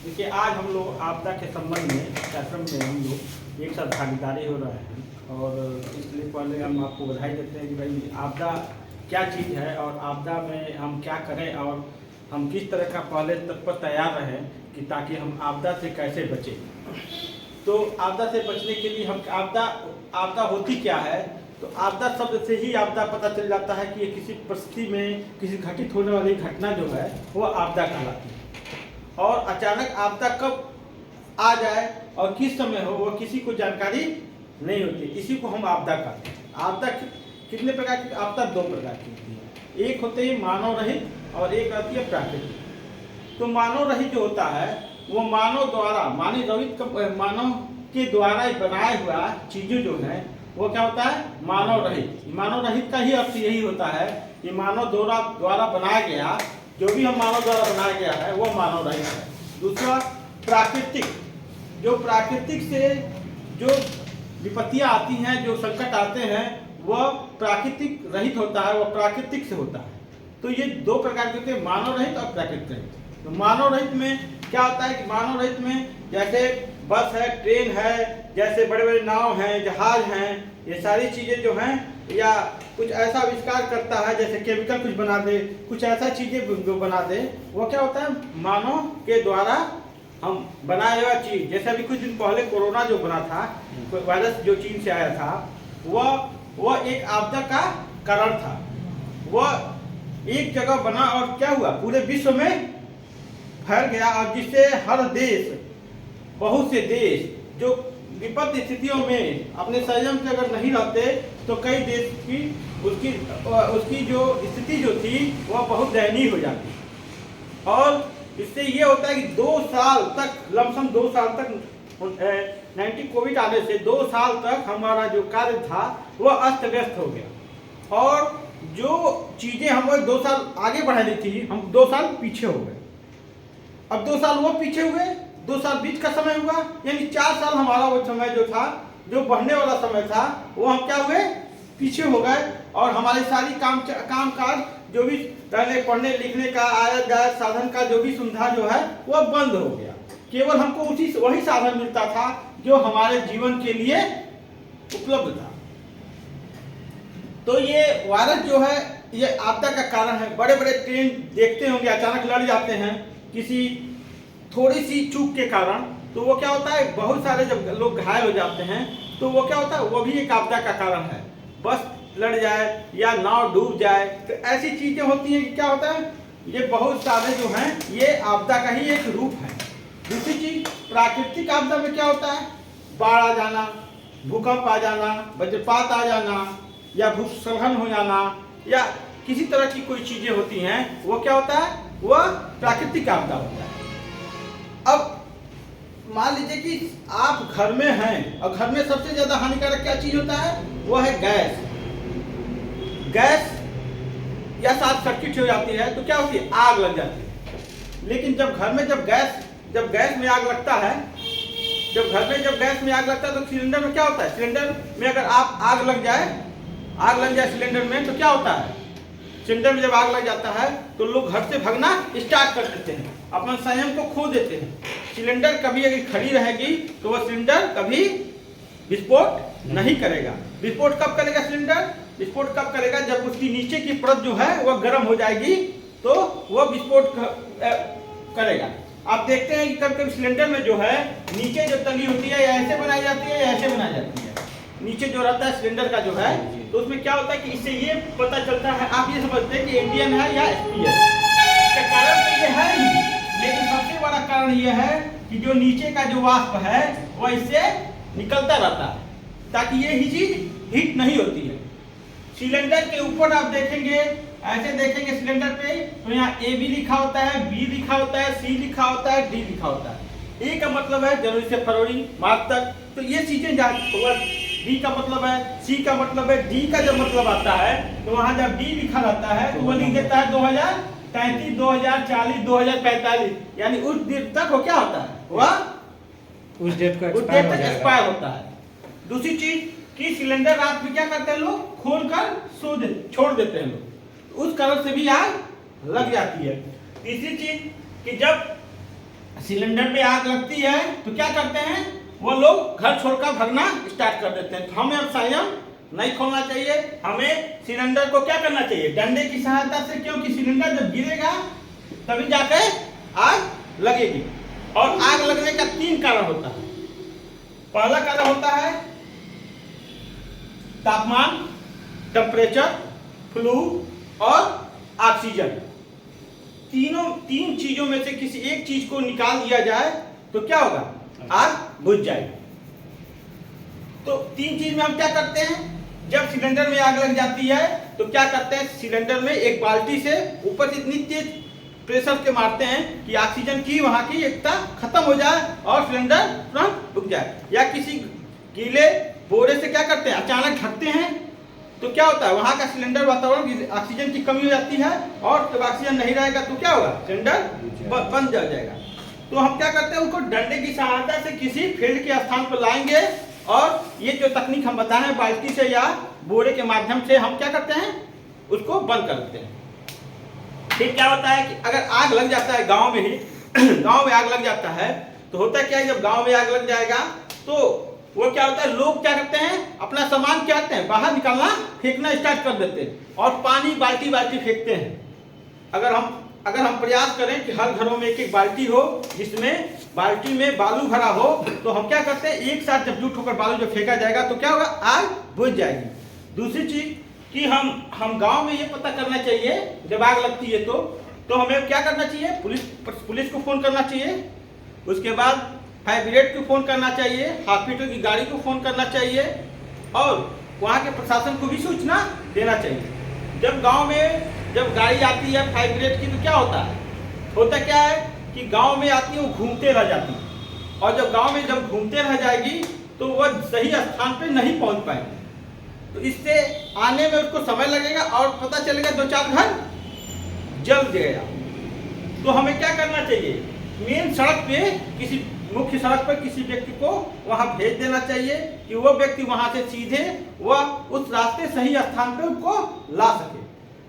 देखिए, आज हम लोग आपदा के संबंध में कार्यक्रम में हम लोग एक साथ भागीदारी हो रहे हैं और इसलिए पहले हम आपको बधाई देते हैं कि भाई आपदा क्या चीज़ है और आपदा में हम क्या करें और हम किस तरह का पहले तक पर तैयार रहें कि ताकि हम आपदा से कैसे बचें। तो आपदा से बचने के लिए हम आपदा होती क्या है, तो आपदा शब्द से ही आपदा पता चल जाता है कि ये किसी परिस्थिति में किसी घटित होने वाली घटना जो है वो आपदा कहलाती है। और अचानक आपदा कब आ जाए और किस समय हो वो किसी को जानकारी नहीं होती, इसी को हम आपदा कहते हैं। आपदा कितने प्रकार की? आपदा दो प्रकार की होती है, एक होते हैं मानव रहित और एक आती है प्राकृतिक। तो मानव रहित जो होता है वो मानव द्वारा मानव के द्वारा बनाया हुआ चीज़ें जो है वो क्या होता है? मानव रहित। मानव रहित का ही अर्थ यही होता है कि मानव द्वारा बनाया गया, जो भी हम मानव द्वारा बनाया गया है वो मानव रहित है। दूसरा प्राकृतिक, जो प्राकृतिक से जो विपत्तियां आती हैं, जो संकट आते हैं, वह प्राकृतिक रहित होता है, वह प्राकृतिक से होता है। तो ये दो प्रकार के होते हैं, मानव रहित और प्राकृतिक रहित। तो मानव रहित में क्या होता है कि मानव रहित में जैसे बस है, ट्रेन है, जैसे बड़े बड़े नाव हैं, जहाज हैं, ये सारी चीज़ें जो हैं, या कुछ ऐसा आविष्कार करता है जैसे केमिकल कुछ बना दे, कुछ ऐसा चीज़ें जो बना दे, वो क्या होता है? मानव के द्वारा हम बनाया हुआ चीज़। जैसे अभी कुछ दिन पहले कोरोना जो बना था, वायरस जो चीन से आया था, वह एक आपदा का कारण था। वह एक जगह बना और क्या हुआ, पूरे विश्व में फैल गया और जिससे हर देश, बहुत से देश जो विपत्ति स्थितियों में अपने संयम से अगर नहीं रहते तो कई देश की उसकी जो स्थिति जो थी वह बहुत दयनीय हो जाती। और इससे ये होता है कि 2 साल तक, लमसम 2 साल तक, 19 कोविड आने से 2 साल तक हमारा जो कार्य था वह अस्त व्यस्त हो गया और जो चीज़ें हम 2 साल आगे बढ़ानी थी, हम 2 साल पीछे हो गए। अब 2 साल वो पीछे हुए, 2 साल बीच का समय हुआ, यानी 4 साल हमारा वो समय जो था, जो बढ़ने वाला समय था, वो हम क्या हुए? पीछे हो गए। और हमारी सारी काम काज जो भी पहले पढ़ने लिखने का आयात जायत साधन का जो भी सुविधा जो है वो बंद हो गया। केवल हमको वही साधन मिलता था जो हमारे जीवन के लिए उपलब्ध था। तो ये वायरस जो है ये आपदा का कारण है। बड़े बड़े ट्रेन देखते होंगे अचानक लड़ जाते हैं किसी थोड़ी सी चूक के कारण, तो वो क्या होता है? बहुत सारे जब लोग घायल हो जाते हैं तो वो क्या होता है? वो भी एक आपदा का कारण है। बस लड़ जाए या नाव डूब जाए, तो ऐसी चीजें होती हैं कि क्या होता है? ये बहुत सारे जो हैं ये आपदा का ही एक रूप है। दूसरी चीज, प्राकृतिक आपदा में क्या होता है? बाढ़ आ जाना, भूकंप आ जाना, वज्रपात आ जाना, या भूस्खलन हो जाना, या किसी तरह की कोई चीजें होती हैं, वो क्या होता है? वह प्राकृतिक आपदा होता है। अब मान लीजिए कि आप घर में हैं और घर में सबसे ज्यादा हानिकारक क्या चीज होता है? वो है गैस। गैस या शॉर्ट सर्किट हो जाती है तो क्या होती है? आग लग जाती है। लेकिन जब घर में जब गैस में आग लगता है, जब गैस में आग लगता है तो सिलेंडर में क्या होता है? सिलेंडर में अगर आप आग लग जाए सिलेंडर में, तो क्या होता है? सिलेंडर में जब आग लग जाता है तो लोग घर से भागना स्टार्ट कर देते हैं, अपना संयम को खो देते हैं। सिलेंडर कभी अगर खड़ी रहेगी तो वह सिलेंडर कभी विस्फोट नहीं करेगा। विस्फोट कब करेगा सिलेंडर? विस्फोट कब करेगा? जब उसकी नीचे की परत जो है वह गर्म हो जाएगी तो वह विस्फोट करेगा। आप देखते हैं कि कभी सिलेंडर में जो है नीचे जो तली होती है या ऐसे बनाई जाती है या ऐसे बनाई जाती है। नीचे जो रहता है सिलेंडर का जो है, तो उसमें क्या होता है कि इससे ये पता चलता है, आप ये समझते हैं कि इंडियन है या एसपी है। इसका कारण तो ये है ही, लेकिन सबसे बड़ा कारण ये है कि जो नीचे का जो वाष्प है वह इससे निकलता रहता है ताकि ये ही चीज हीट नहीं होती है। सिलेंडर के ऊपर आप देखेंगे, ऐसे देखेंगे सिलेंडर पे, तो यहाँ ए बी लिखा होता है, बी लिखा होता है, सी लिखा होता है, डी लिखा होता है। ए का मतलब है जनवरी से फरवरी मार्च तक, तो ये चीजें बी का मतलब है, सी का मतलब है, डी का जब मतलब आता है तो वहां जब डी लिखा रहता है तो वो लिख देता है 2033, 2040, 2045, यानी उस डेट तक वो क्या होता है? वह उस डेट तक एक्सपायर होता है। दूसरी चीज कि सिलेंडर रात में क्या करते हैं लोग? खोल कर छोड़ देते हैं लोग, उस कारण से भी आग लग जाती है। तीसरी चीज कि जब सिलेंडर पे आग लगती है तो क्या करते हैं, वो लोग घर छोड़कर भागना स्टार्ट कर देते हैं। तो हमें अब संयम नहीं खोलना चाहिए, हमें सिलेंडर को क्या करना चाहिए, डंडे की सहायता से, क्योंकि सिलेंडर जब गिरेगा तभी जाकर आग लगेगी। और आग लगने का 3 कारण होता है। पहला कारण होता है तापमान, टेम्परेचर, फ्लू और ऑक्सीजन। 3 चीजों में से किसी एक चीज को निकाल दिया जाए तो क्या होगा, आग बुझ जाएगी। तो 3 चीज में हम क्या करते हैं, जब सिलेंडर में आग लग जाती है तो क्या करते हैं, सिलेंडर में एक बाल्टी से ऊपर से इतनी तेज प्रेशर के मारते हैं कि ऑक्सीजन की वहां की एकता खत्म हो जाए और सिलेंडर तुरंत रुक जाए। या किसी गीले बोरे से क्या करते हैं, अचानक ढकते हैं तो क्या होता है, वहां का सिलेंडर वातावरण की ऑक्सीजन की कमी हो जाती है और जब ऑक्सीजन नहीं रहेगा तो क्या होगा, सिलेंडर बंद हो जाएगा। तो हम क्या करते हैं, उनको डंडे की सहायता से किसी फील्ड के स्थान पर लाएंगे और ये जो तकनीक हम बताए हैं, बाल्टी से या बोरे के माध्यम से हम क्या करते हैं, उसको बंद कर देते हैं। फिर क्या होता है कि अगर आग लग जाता है गांव में ही गांव में आग लग जाता है तो होता क्या है, जब गांव में आग लग जाएगा तो वो क्या होता है, लोग क्या करते हैं, अपना सामान क्या करते हैं, बाहर निकालना फेंकना स्टार्ट कर देते हैं और पानी बाल्टी बाल्टी फेंकते हैं। अगर हम प्रयास करें कि हर घरों में एक एक बाल्टी हो, जिसमें बाल्टी में बालू भरा हो, तो हम क्या करते हैं, एक साथ जब जुट होकर बालू जब फेंका जाएगा तो क्या होगा, आग बुझ जाएगी। दूसरी चीज कि हम गांव में ये पता करना चाहिए, जब आग लगती है तो हमें क्या करना चाहिए, पुलिस को फोन करना चाहिए, उसके बाद फायर ब्रिगेड को फोन करना चाहिए, हॉस्पिटल की गाड़ी को फोन करना चाहिए और वहाँ के प्रशासन को भी सूचना देना चाहिए। जब गांव में जब गाड़ी आती है फायर ब्रिगेड की तो क्या होता क्या है कि गांव में आती है, वो घूमते रह जाती है और जब गांव में जब घूमते रह जाएगी तो वह सही स्थान पे नहीं पहुंच पाएंगे। तो इससे आने में उसको समय लगेगा और पता चलेगा 2-4 घर जल गया। तो हमें क्या करना चाहिए, मेन सड़क पे, किसी मुख्य सड़क पर किसी व्यक्ति को वहां भेज देना चाहिए कि वो व्यक्ति वहां से सीधे वह उस रास्ते सही स्थान पे उसको ला सके।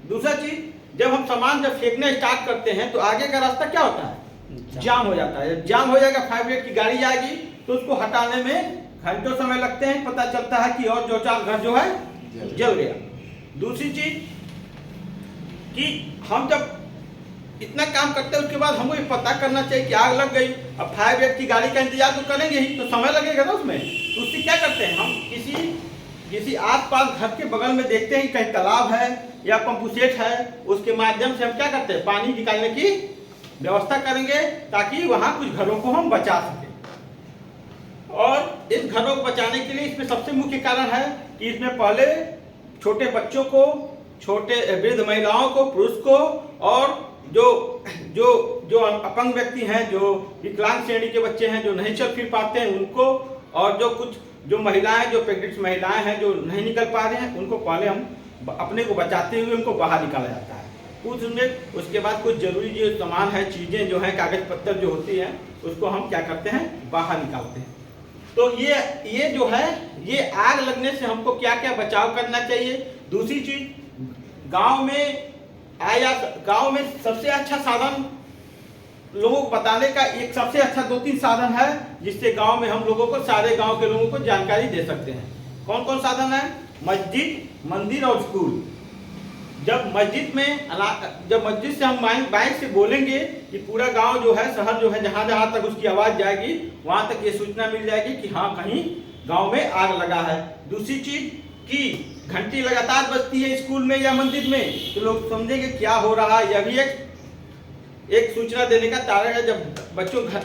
दूसरा चीज, जब हम सामान जब फेंकने स्टार्ट करते हैं तो आगे का रास्ता क्या होता है, जाम हो जाता है। जाम हो जाएगा, फायर ब्रिगेड की गाड़ी आएगी तो उसको हटाने में घंटों समय लगते हैं, पता चलता है कि और 2-4 घर जो है जल गया। दूसरी चीज कि हम जब इतना काम करते हैं उसके बाद हमको ये पता करना चाहिए कि आग लग गई, अब फायर ब्रिगेड की गाड़ी का इंतजार तो करेंगे ही, तो समय लगेगा ना उसमें। तो उससे क्या करते हैं, हम किसी आसपास घर के बगल में देखते हैं कि कहीं तालाब है या पंप सेट है, उसके माध्यम से हम क्या करते हैं, पानी निकालने की व्यवस्था करेंगे ताकि वहां कुछ घरों को हम बचा सकें। और इस घरों को बचाने के लिए इसमें सबसे मुख्य कारण है कि इसमें पहले छोटे बच्चों को, छोटे वृद्ध महिलाओं को, पुरुष को और जो अपंग व्यक्ति हैं, जो विकलांग श्रेणी के बच्चे हैं, जो नहीं चल फिर पाते हैं उनको, और जो महिलाएं, जो प्रेग्नेंट महिलाएं हैं जो नहीं निकल पा रहे हैं, उनको पहले हम अपने को बचाते हुए उनको बाहर निकाला जाता है। उसके बाद कुछ जरूरी जो सामान है, चीजें जो हैं, कागज पत्तर जो होती हैं, उसको हम क्या करते हैं, बाहर निकालते हैं। तो ये जो है, ये आग लगने से हमको क्या क्या बचाव करना चाहिए। दूसरी चीज, गांव में सबसे अच्छा साधन लोगों को बताने का एक सबसे अच्छा 2-3 साधन है, जिससे गांव में हम लोगों को, सारे गांव के लोगों को जानकारी दे सकते हैं। कौन कौन साधन है, मस्जिद, मंदिर और स्कूल। जब मस्जिद से हम माइक से बोलेंगे कि पूरा गांव जो है, शहर जो है, जहां जहां तक उसकी आवाज जाएगी वहां तक ये सूचना मिल जाएगी कि हाँ, कहीं गांव में आग लगा है। दूसरी चीज कि घंटी लगातार बजती है स्कूल में या मंदिर में, तो लोग समझेंगे क्या हो रहा है। यह भी एक सूचना देने का कारण है। जब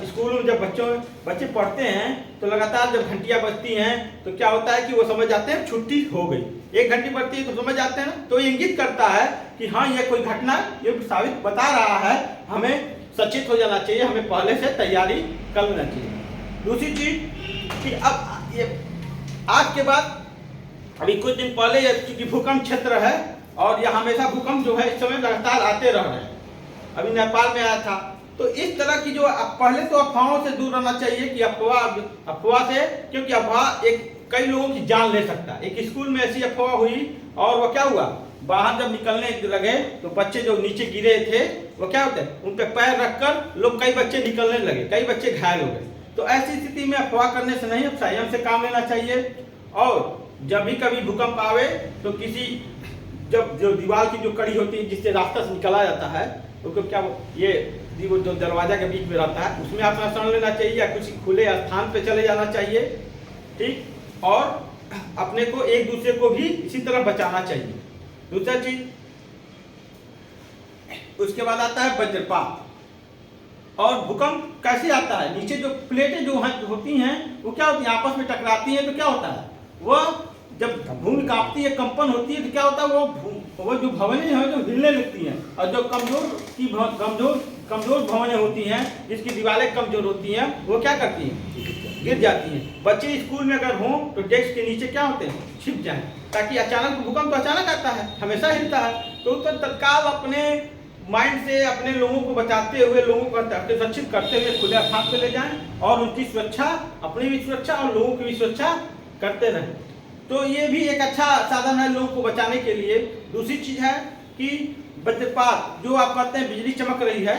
स्कूल में जब बच्चे पढ़ते हैं तो लगातार जब घंटियां बजती हैं तो क्या होता है कि वो समझ जाते हैं छुट्टी हो गई। 1 घंटी बजती है तो समझ जाते हैं ना, तो ये इंगित करता है कि हाँ, ये कोई घटना, ये साबित बता रहा है, हमें सचेत हो जाना चाहिए, हमें पहले से तैयारी कर लेना चाहिए। दूसरी चीज कि अब ये आज के बाद, अभी कुछ दिन पहले चूंकि भूकंप क्षेत्र है और यह हमेशा भूकंप जो है इस समय लगातार आते रह रहे हैं, अभी नेपाल में आया था। तो इस तरह की जो पहले तो अफवाहों से दूर रहना चाहिए कि अफवाह से, क्योंकि अफवाह कई लोगों की जान ले सकता है। एक स्कूल में ऐसी अफवाह हुई और वह क्या हुआ, बाहर जब निकलने लगे तो बच्चे जो नीचे गिरे थे वो क्या होता है, उन पे पैर रखकर लोग, कई बच्चे निकलने लगे, कई बच्चे घायल हो गए। तो ऐसी स्थिति में अफवाह करने से नहीं, संयम से काम लेना चाहिए। और जब भी कभी भूकंप आवे तो किसी, जब जो दीवार की जो कड़ी होती है जिससे रास्ता से निकला जाता है, तो क्या ये वो जो दरवाजा के बीच में रहता है उसमें अपना शरण लेना चाहिए या किसी खुले स्थान पे चले जाना चाहिए, ठीक। और अपने को एक दूसरे को भी इसी तरह बचाना चाहिए। दूसरा चीज, उसके बाद आता है वज्रपात। और भूकंप कैसे आता है, नीचे जो प्लेटें जो होती हैं वो क्या होती हैं, आपस में टकराती हैं, तो क्या होता है, वह जब भूमि कांपती है, कंपन होती है, तो क्या होता है, वो जो भवनें हैं जो हिलने लगती हैं। और जो कमजोर भवनें होती हैं, जिसकी दीवारें कमजोर होती हैं, वो क्या करती हैं, गिर जाती हैं। बच्चे स्कूल में अगर हों तो डेस्क के नीचे क्या होते हैं, छिप जाएं, ताकि अचानक, भूकंप तो अचानक आता है, हमेशा हिलता है, तो तत्काल अपने माइंड से अपने लोगों को बचाते हुए, लोगों को सुरक्षित करते हुए खुले स्थान पे ले जाएं और उनकी सुरक्षा, अपनी भी सुरक्षा और लोगों की भी सुरक्षा करते रहें। तो ये भी एक अच्छा साधन है लोगों को बचाने के लिए। दूसरी चीज है कि वज्रपात, जो आप कहते हैं बिजली चमक रही है,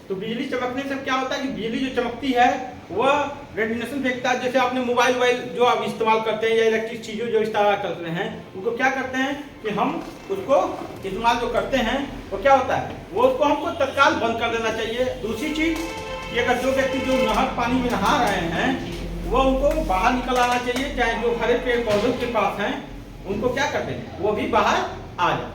तो बिजली चमकने से क्या होता है कि बिजली जो चमकती है वह रेडिएशन फेंकता है। जैसे आपने मोबाइल जो आप इस्तेमाल करते हैं या इलेक्ट्रिक चीज़ों जो इस्तेमाल करते हैं, उनको क्या करते हैं कि हम उसको इस्तेमाल जो करते हैं वो क्या होता है, वो उसको हमको तत्काल बंद कर देना चाहिए। दूसरी चीज कि अगर जो व्यक्ति जो नहर पानी में नहा रहे हैं वो उनको बाहर निकल आना चाहिए, चाहे जो हरे पेड़ पौधों के पास हैं उनको क्या करते हैं, वो भी बाहर आ जाए।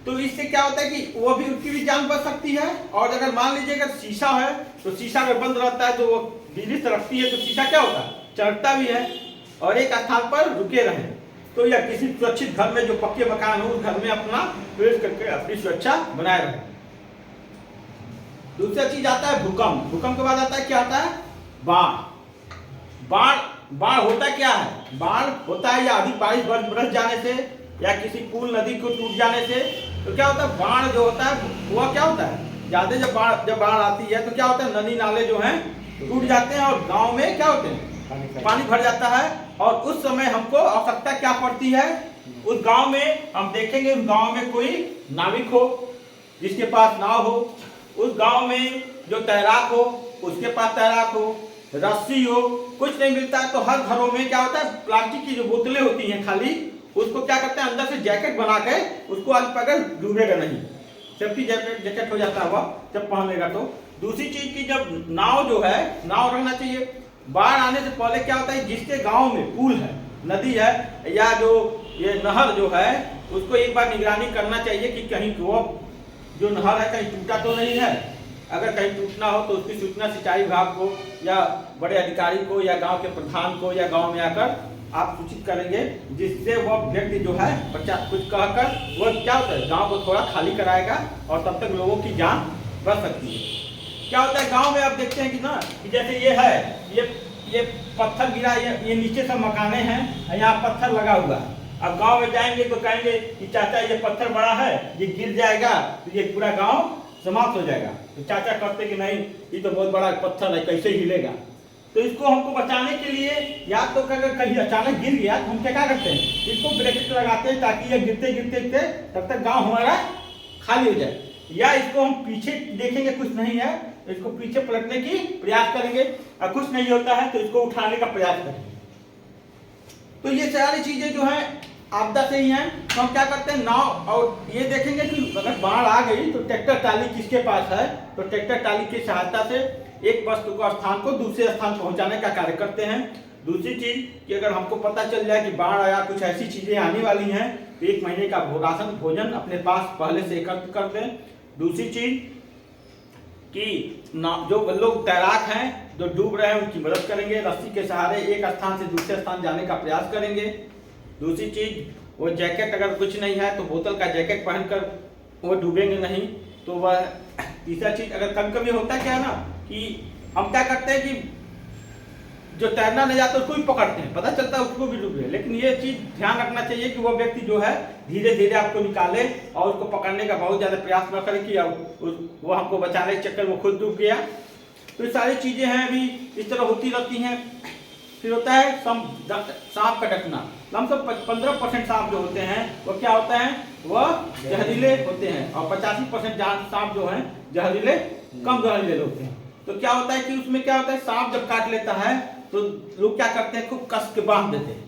तो इससे क्या होता है कि वो भी, उनकी भी जान बच सकती है। और अगर मान लीजिए अगर शीशा है तो शीशा अगर बंद रहता है तो वो बिजली तरकती है, तो शीशा क्या होता है, चढ़ता भी है और एक स्थान पर रुके रहे। तो या किसी सुरक्षित घर में, जो पक्के मकान हो, उस घर में अपना प्रवेश करके अपनी सुरक्षा बनाए रहे। दूसरा चीज आता है भूकंप। भूकंप के बाद आता है क्या, आता है बाढ़। बाढ़ होता क्या है, बाढ़ होता है या अधिक बारिश बरस जाने से या किसी पुल नदी को टूट जाने से। तो क्या होता है, बाढ़ जो होता है वह क्या होता है, ज्यादा जब बाढ़ आती है तो क्या होता है, नदी नाले जो हैं टूट जाते हैं और गांव में क्या होते हैं, पानी भर जाता है। और उस समय हमको आवश्यकता क्या पड़ती है, उस गांव में हम देखेंगे, उस गांव में कोई नाविक हो जिसके पास नाव हो, उस गांव में जो तैराक हो उसके पास तैराक हो, रस्सी हो, कुछ नहीं मिलता है तो हर घरों में क्या होता है, प्लास्टिक की जो बोतलें होती हैं खाली, उसको क्या करते हैं, अंदर से जैकेट बना के उसको आज पकड़ डूबेगा नहीं, सेफ्टी जैकेट हो जाता है वह जब पहन लेगा तो। दूसरी चीज की, जब नाव जो है, नाव रखना चाहिए। बाढ़ आने से पहले क्या होता है, जिसके गांव में पुल है, नदी है या जो ये नहर जो है, उसको एक बार निगरानी करना चाहिए कि कहीं वो जो नहर है कहीं टूटा तो नहीं है। अगर कहीं टूटना हो तो उसकी सूचना सिंचाई विभाग को या बड़े अधिकारी को या गांव के प्रधान को या गांव में आकर आप सूचित करेंगे, जिससे वह व्यक्ति जो है बच्चा कुछ कहकर वह क्या होता है, गांव को थोड़ा खाली कराएगा और तब तक लोगों की जान बच सकती है। क्या होता है गांव में आप देखते हैं कि ना, कि जैसे ये है, ये पत्थर गिरा, ये नीचे सब मकाने हैं, यहाँ पत्थर लगा हुआ है। अब गांव में जाएंगे तो कहेंगे कि चाचा ये पत्थर बड़ा है, ये गिर जाएगा तो ये पूरा गांव समाप्त हो जाएगा। तो चाचा कहते कि नहीं, ये तो बहुत बड़ा पत्थर है, कैसे हिलेगा। तो इसको हमको बचाने के लिए, या तो अगर कहीं अचानक गिर गया तो हम क्या करते हैं, इसको ब्रैकेट लगाते हैं ताकि ये गिरते गिरते तब तक गांव हमारा खाली हो जाए। या इसको हम पीछे देखेंगे कुछ नहीं है तो इसको पीछे पलटने की प्रयास करेंगे, और कुछ नहीं होता है तो इसको उठाने का प्रयास करेंगे। तो ये सारी चीजें जो है आपदा से ही हैं। तो हम क्या करते हैं, नाव, और ये देखेंगे कि अगर बाढ़ आ गई तो ट्रैक्टर ट्राली किसके पास है, तो ट्रैक्टर ट्राली की सहायता से एक वस्तु को स्थान को दूसरे स्थान पहुंचाने का कार्य करते हैं। दूसरी चीज कि अगर हमको पता चल जाए कि बाढ़ आया, कुछ ऐसी चीजें आने वाली हैं, तो 1 महीने का राशन भोजन अपने पास पहले से एकत्र कर दें। दूसरी चीज कि जो लोग तैराक हैं, जो डूब रहे हैं, उनकी मदद करेंगे, रस्सी के सहारे एक स्थान से दूसरे स्थान जाने का प्रयास करेंगे। दूसरी चीज, वो जैकेट अगर कुछ नहीं है तो बोतल का जैकेट पहनकर वो डूबेंगे नहीं। तो वह तीसरा चीज, अगर कभी कभी होता क्या है ना कि हम क्या करते हैं कि जो तैरना नहीं आता उसको भी पकड़ते हैं, पता चलता है उसको भी डूबे, लेकिन ये चीज ध्यान रखना चाहिए कि वो व्यक्ति जो है धीरे धीरे आपको निकाले और उसको पकड़ने का बहुत ज्यादा प्रयास न करे कि वो हमको बचाने के चक्कर वो खुद डूब गया। तो ये सारी चीजें हैं अभी इस तरह होती रहती हैं। फिर होता है सांप का डसना। लमसम 15% सांप जो होते हैं वो क्या होते हैं, वह जहरीले होते हैं, और 85% सांप जो हैं जहरीले कम जहरीले होते हैं। तो क्या होता है कि उसमें क्या होता है, सांप जब काट लेता है तो लोग क्या करते हैं, खूब कस के बांध देते हैं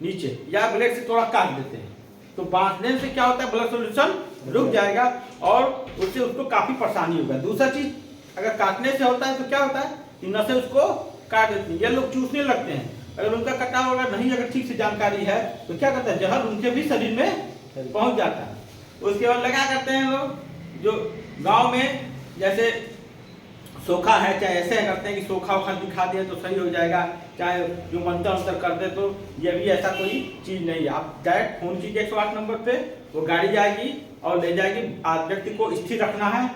नीचे, या ब्लेड से थोड़ा काट देते हैं। तो बांधने से क्या होता है, ब्लड सर्कुलेशन रुक जाएगा और उससे उसको काफी परेशानी होगा। दूसरा चीज, अगर काटने से होता है तो क्या होता है कि नसें उसको काट देती हैं, ये लोग चूसने लगते हैं। अगर उनका कटाव अगर नहीं, अगर ठीक से जानकारी है तो क्या करता है, जहर उनके भी शरीर में पहुंच जाता है। उसके बाद लगा करते हैं लोग, जो गांव में जैसे सोखा है, चाहे ऐसे करते हैं कि सोखा वोखा दिखा दिया तो सही हो जाएगा, चाहे जो मंत्र अंतर कर दे, तो ये भी ऐसा कोई चीज नहीं है। आप डायरेक्ट फोन कीजिए 108 नंबर पे, वो गाड़ी जाएगी और ले जाएगी। व्यक्ति को स्थिर रखना है,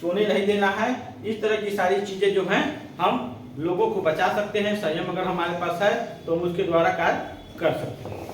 सोने नहीं देना है। इस तरह की सारी चीजें जो हैं हम लोगों को बचा सकते हैं। संयम अगर हमारे पास है तो हम उसके द्वारा कार्य कर सकते हैं।